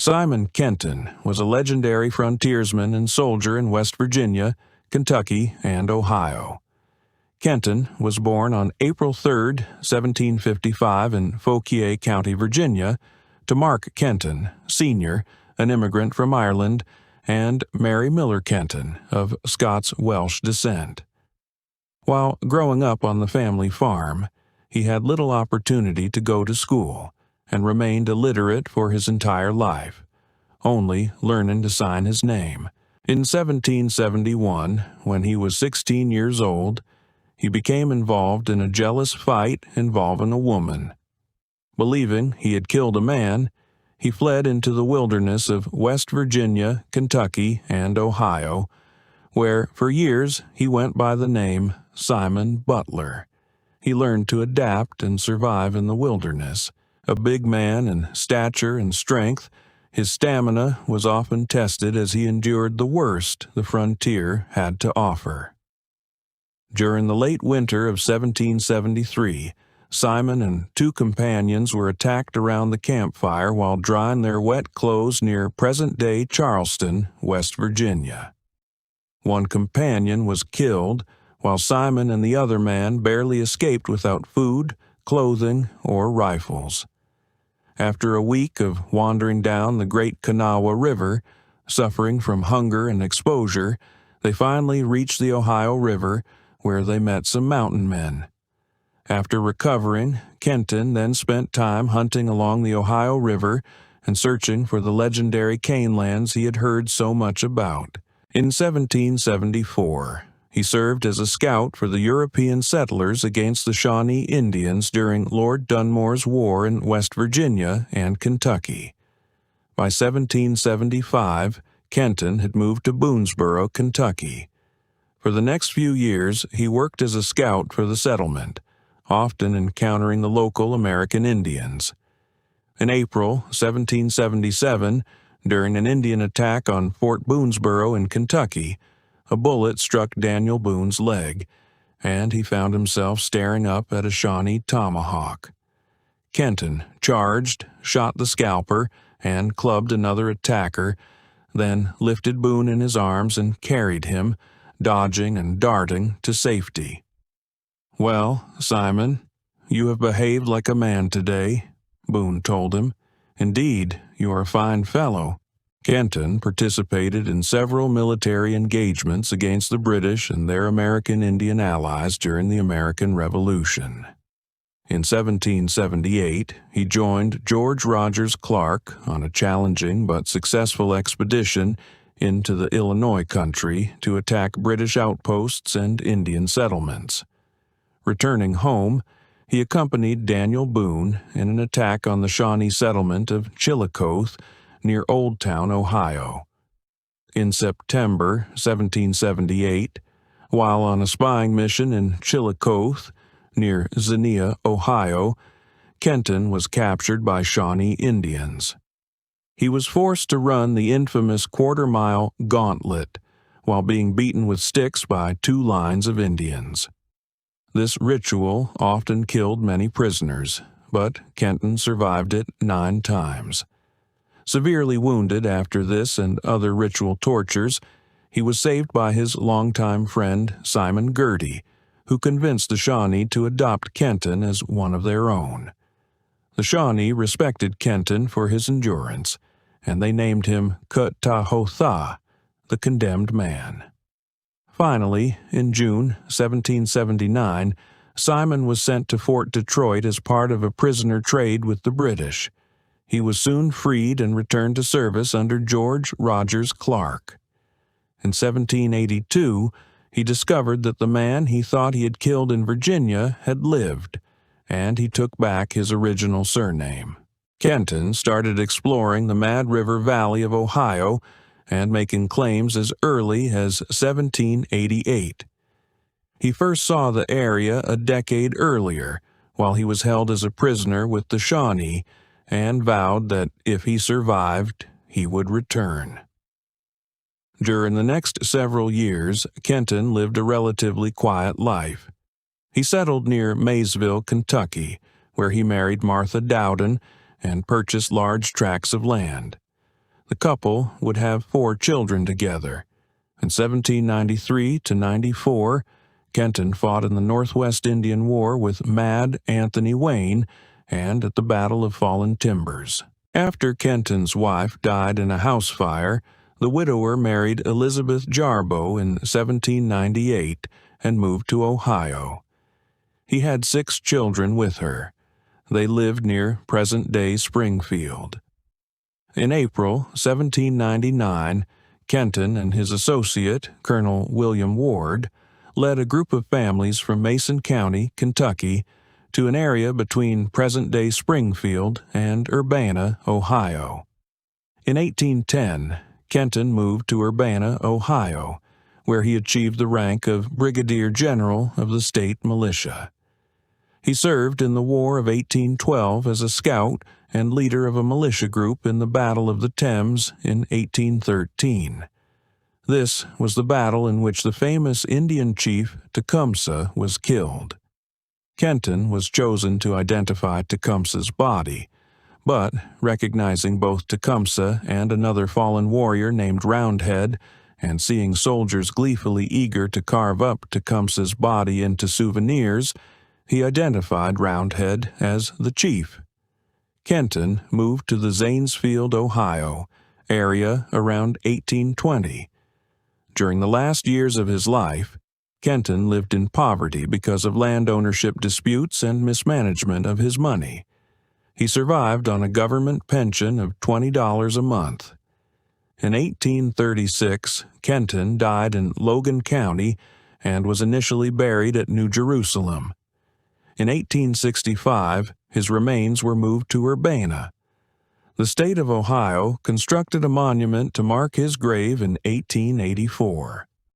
Simon Kenton was a legendary frontiersman and soldier in West Virginia, Kentucky, and Ohio. Kenton was born on April 3, 1755 in Fauquier County, Virginia, to Mark Kenton, Sr., an immigrant from Ireland, and Mary Miller Kenton, of Scots-Welsh descent. While growing up on the family farm, he had little opportunity to go to school and remained illiterate for his entire life, only learning to sign his name. In 1771, when he was 16 years old, he became involved in a jealous fight involving a woman. Believing he had killed a man, he fled into the wilderness of West Virginia, Kentucky, and Ohio, where for years he went by the name Simon Butler. He learned to adapt and survive in the wilderness. A big man in stature and strength, his stamina was often tested as he endured the worst the frontier had to offer. During the late winter of 1773, Simon and two companions were attacked around the campfire while drying their wet clothes near present-day Charleston, West Virginia. One companion was killed, while Simon and the other man barely escaped without food, clothing, or rifles. After a week of wandering down the Great Kanawha River, suffering from hunger and exposure, they finally reached the Ohio River, where they met some mountain men. After recovering, Kenton then spent time hunting along the Ohio River and searching for the legendary cane lands he had heard so much about. In 1774, he served as a scout for the European settlers against the Shawnee Indians during Lord Dunmore's War in West Virginia and Kentucky. By 1775, Kenton had moved to Boonesboro, Kentucky. For the next few years, he worked as a scout for the settlement, often encountering the local American Indians. In April 1777, during an Indian attack on Fort Boonesboro in Kentucky, a bullet struck Daniel Boone's leg, and he found himself staring up at a Shawnee tomahawk. Kenton charged, shot the scalper, and clubbed another attacker, then lifted Boone in his arms and carried him, dodging and darting, to safety. "Well, Simon, you have behaved like a man today," Boone told him. "Indeed, you are a fine fellow." Kenton participated in several military engagements against the British and their American Indian allies during the American Revolution. In 1778, he joined George Rogers Clark on a challenging but successful expedition into the Illinois country to attack British outposts and Indian settlements. Returning home, he accompanied Daniel Boone in an attack on the Shawnee settlement of Chillicothe near Old Town, Ohio. In September 1778, while on a spying mission in Chillicothe near Xenia, Ohio, Kenton was captured by Shawnee Indians. He was forced to run the infamous quarter-mile Gauntlet while being beaten with sticks by two lines of Indians. This ritual often killed many prisoners, but Kenton survived it 9 times. Severely wounded after this and other ritual tortures, he was saved by his longtime friend Simon Girty, who convinced the Shawnee to adopt Kenton as one of their own. The Shawnee respected Kenton for his endurance, and they named him Cuttahothah, the condemned man. Finally, in June 1779, Simon was sent to Fort Detroit as part of a prisoner trade with the British. He was soon freed and returned to service under George Rogers Clark. In 1782, he discovered that the man he thought he had killed in Virginia had lived, and he took back his original surname. Kenton started exploring the Mad River Valley of Ohio and making claims as early as 1788. He first saw the area a decade earlier, while he was held as a prisoner with the Shawnee, and vowed that if he survived, he would return. During the next several years, Kenton lived a relatively quiet life. He settled near Maysville, Kentucky, where he married Martha Dowden and purchased large tracts of land. The couple would have 4 children together. In 1793 to 94, Kenton fought in the Northwest Indian War with Mad Anthony Wayne and at the Battle of Fallen Timbers. After Kenton's wife died in a house fire, the widower married Elizabeth Jarboe in 1798 and moved to Ohio. He had 6 children with her. They lived near present-day Springfield. In April 1799, Kenton and his associate, Colonel William Ward, led a group of families from Mason County, Kentucky, to an area between present-day Springfield and Urbana, Ohio. In 1810, Kenton moved to Urbana, Ohio, where he achieved the rank of Brigadier General of the state militia. He served in the War of 1812 as a scout and leader of a militia group in the Battle of the Thames in 1813. This was the battle in which the famous Indian chief Tecumseh was killed. Kenton was chosen to identify Tecumseh's body, but, recognizing both Tecumseh and another fallen warrior named Roundhead, and seeing soldiers gleefully eager to carve up Tecumseh's body into souvenirs, he identified Roundhead as the chief. Kenton moved to the Zanesfield, Ohio, area around 1820. During the last years of his life, Kenton lived in poverty because of land ownership disputes and mismanagement of his money. He survived on a government pension of $20 a month. In 1836, Kenton died in Logan County and was initially buried at New Jerusalem. In 1865, his remains were moved to Urbana. The state of Ohio constructed a monument to mark his grave in 1884.